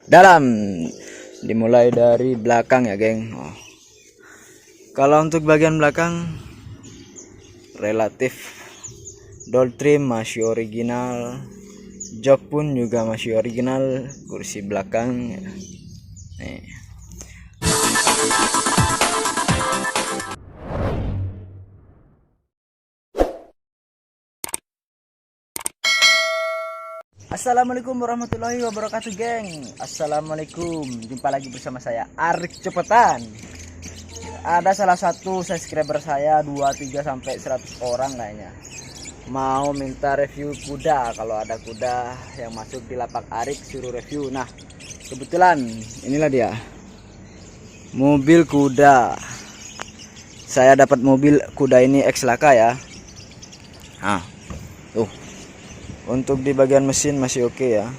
dalam. Dimulai dari belakang ya geng. Kalau untuk bagian belakang relatif door trim masih original, jok pun juga masih original, kursi belakang ya. Nih. Assalamualaikum warahmatullahi wabarakatuh geng. Assalamualaikum, jumpa lagi bersama saya Arik Cepetan. Ada salah satu subscriber saya 23 sampai 100 orang kayaknya mau minta review kuda. Kalau ada kuda yang masuk di lapak Arik suruh review. Nah kebetulan inilah dia mobil kuda. Saya dapat mobil kuda ini ex laka ya. Nah tuh, untuk di bagian mesin masih oke ya.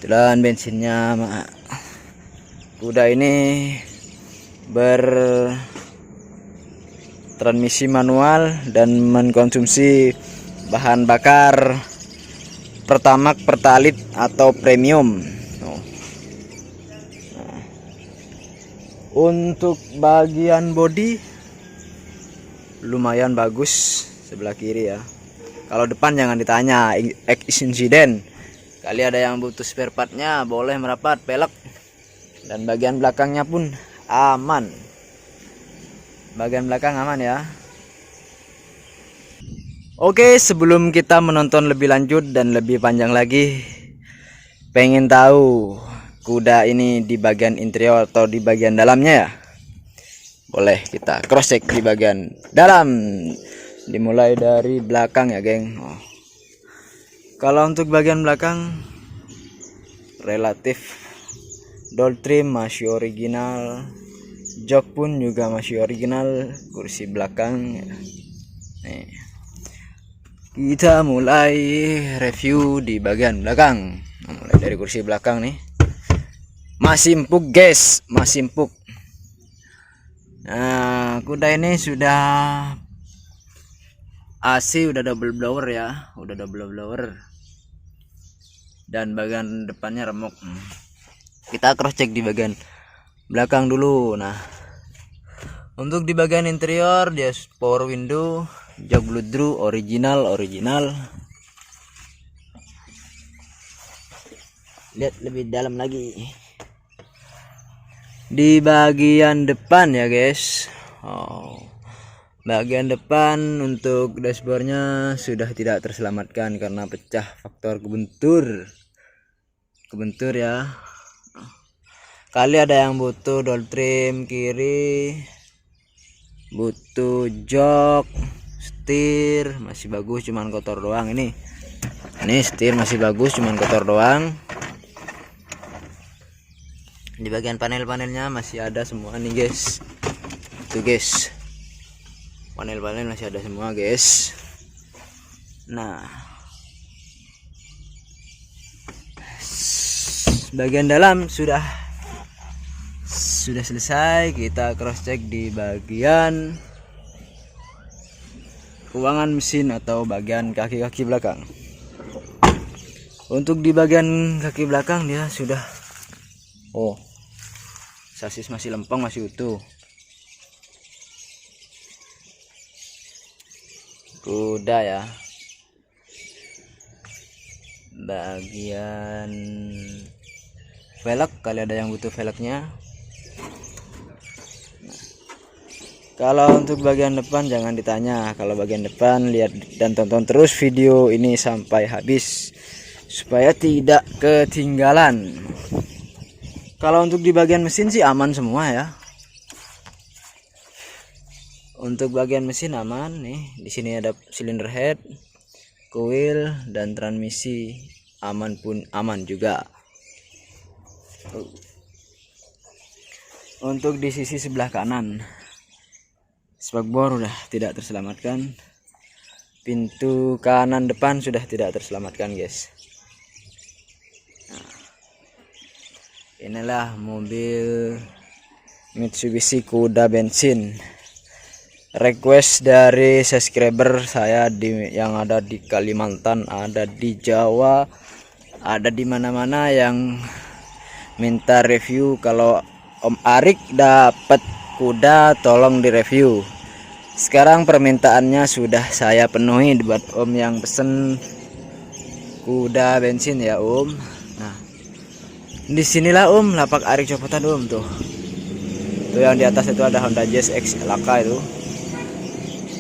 Kebetulan bensinnya kuda ini bertransmisi manual dan mengkonsumsi bahan bakar Pertamax, Pertalite atau premium. Nah, untuk bagian bodi lumayan bagus sebelah kiri ya. Kalau depan jangan ditanya, insiden. Kali ada yang butuh spare partnya boleh merapat pelek. Dan bagian belakangnya pun aman. Bagian belakang aman ya. Oke, sebelum kita menonton lebih lanjut dan lebih panjang lagi, pengen tahu kuda ini di bagian interior atau di bagian dalamnya ya? Boleh kita cross check di bagian dalam. Dimulai dari belakang ya geng. Kalau untuk bagian belakang relatif door trim masih original, jok pun juga masih original, kursi belakang ya. Nih. Kita mulai review di bagian belakang. Mulai dari kursi belakang nih. Masih empuk guys, masih empuk. Nah, kuda ini sudah AC udah double blower ya, udah double blower. Dan bagian depannya remuk. Kita cross check di bagian belakang dulu. Nah, untuk di bagian interior dia power window, jok bludru original. Lihat lebih dalam lagi. Di bagian depan ya guys. Bagian depan untuk dashboardnya sudah tidak terselamatkan karena pecah faktor kebentur ya. Kali ada yang butuh door trim kiri, butuh jok, setir masih bagus cuman kotor doang. Ini setir masih bagus cuman kotor doang. Di bagian panel-panelnya masih ada semua nih guys. Tuh guys, panel-panel masih ada semua guys. Nah, bagian dalam sudah selesai. Kita cross check di bagian ruangan mesin atau bagian kaki-kaki belakang. Untuk di bagian kaki belakang dia sudah sasis masih lempeng, masih utuh. Kuda ya. Bagian velg, kali ada yang butuh velgnya. Kalau untuk bagian depan jangan ditanya. Kalau bagian depan lihat dan tonton terus video ini sampai habis supaya tidak ketinggalan. Kalau untuk di bagian mesin sih aman semua ya. Untuk bagian mesin aman nih. Di sini ada silinder head, coil dan transmisi aman juga. Untuk di sisi sebelah kanan, spakbor udah tidak terselamatkan. Pintu kanan depan sudah tidak terselamatkan guys. Nah, inilah mobil Mitsubishi kuda bensin request dari subscriber saya yang ada di Kalimantan, ada di Jawa, ada di mana-mana yang minta review kalau Om Arik dapat kuda tolong direview. Sekarang permintaannya sudah saya penuhi buat Om yang pesen kuda bensin ya Om. Nah, disinilah Om lapak Arik Copotan Om tuh. Tuh yang di atas itu ada Honda Jazz X Laka itu.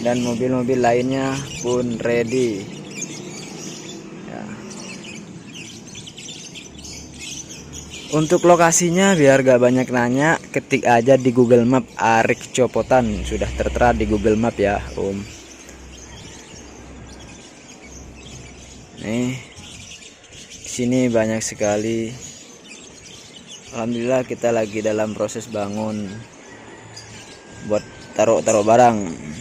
Dan mobil-mobil lainnya pun ready ya. Untuk lokasinya biar gak banyak nanya, ketik aja di Google Map Arik Copotan, sudah tertera di Google Map ya Om. Nih sini banyak sekali. Alhamdulillah kita lagi dalam proses bangun buat taruh barang.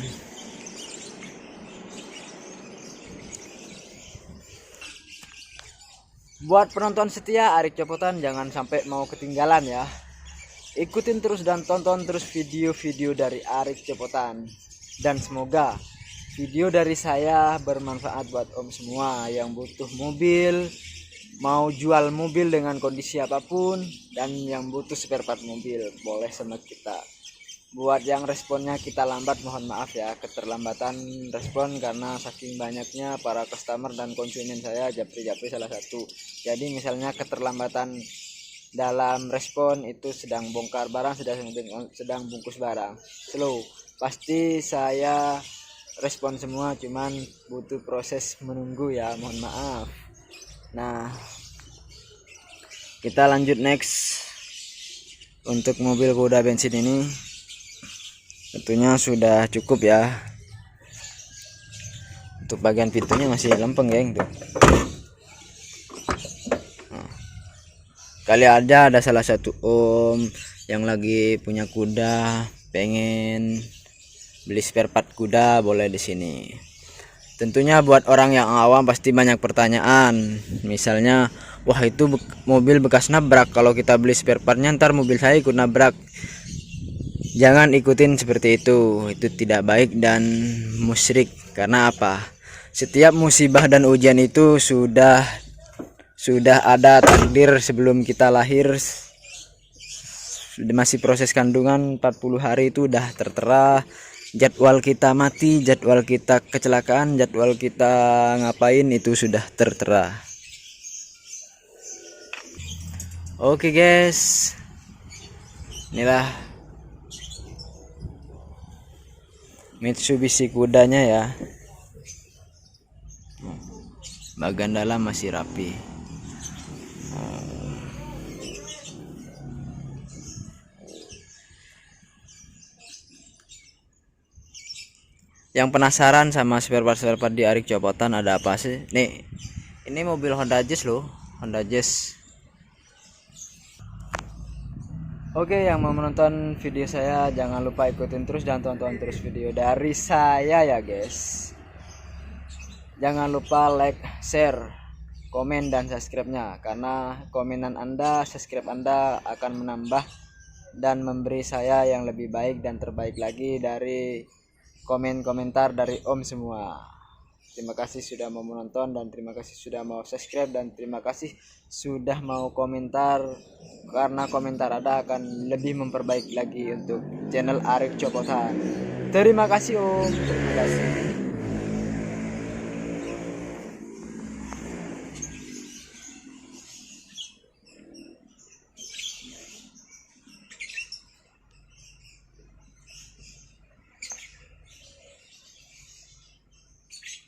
Buat penonton setia Arik Copotan, jangan sampai mau ketinggalan ya. Ikutin terus dan tonton terus video-video dari Arik Copotan. Dan semoga video dari saya bermanfaat buat Om semua yang butuh mobil, mau jual mobil dengan kondisi apapun, dan yang butuh spare part mobil, boleh sama kita. Buat yang responnya kita lambat, mohon maaf ya, keterlambatan respon karena saking banyaknya para customer dan konsumen saya, Japri salah satu. Jadi misalnya keterlambatan dalam respon itu sedang bongkar barang, sedang bungkus barang, slow, pasti saya respon semua, cuman butuh proses menunggu ya, mohon maaf. Nah, kita lanjut next. Untuk mobil kuda bensin ini tentunya sudah cukup ya. Untuk bagian pintunya masih lempeng geng tuh. Nah, kali ada salah satu Om yang lagi punya kuda, pengen beli spare part kuda, boleh di sini. Tentunya buat orang yang awam pasti banyak pertanyaan. Misalnya, wah itu mobil bekas nabrak, kalau kita beli spare partnya ntar mobil saya ikut nabrak. Jangan ikutin seperti itu tidak baik dan musyrik. Karena apa? Setiap musibah dan ujian itu sudah ada takdir sebelum kita lahir. Masih proses kandungan 40 hari itu udah tertera. Jadwal kita mati, jadwal kita kecelakaan, jadwal kita ngapain itu sudah tertera. Oke guys, inilah Mitsubishi kudanya ya. Bagian dalam masih rapi. Yang penasaran sama spare part di Arik Copotan ada apa sih? Nih, ini mobil Honda Jazz loh, Honda Jazz. Oke, yang mau menonton video saya jangan lupa ikutin terus dan tonton terus video dari saya ya guys. Jangan lupa like, share, komen dan subscribe-nya, karena komenan Anda, subscribe Anda akan menambah dan memberi saya yang lebih baik dan terbaik lagi dari komentar dari Om semua. Terima kasih sudah mau menonton, dan terima kasih sudah mau subscribe, dan terima kasih sudah mau komentar, karena komentar Anda akan lebih memperbaiki lagi untuk channel Arik Copotan. Terima kasih Om, terima kasih.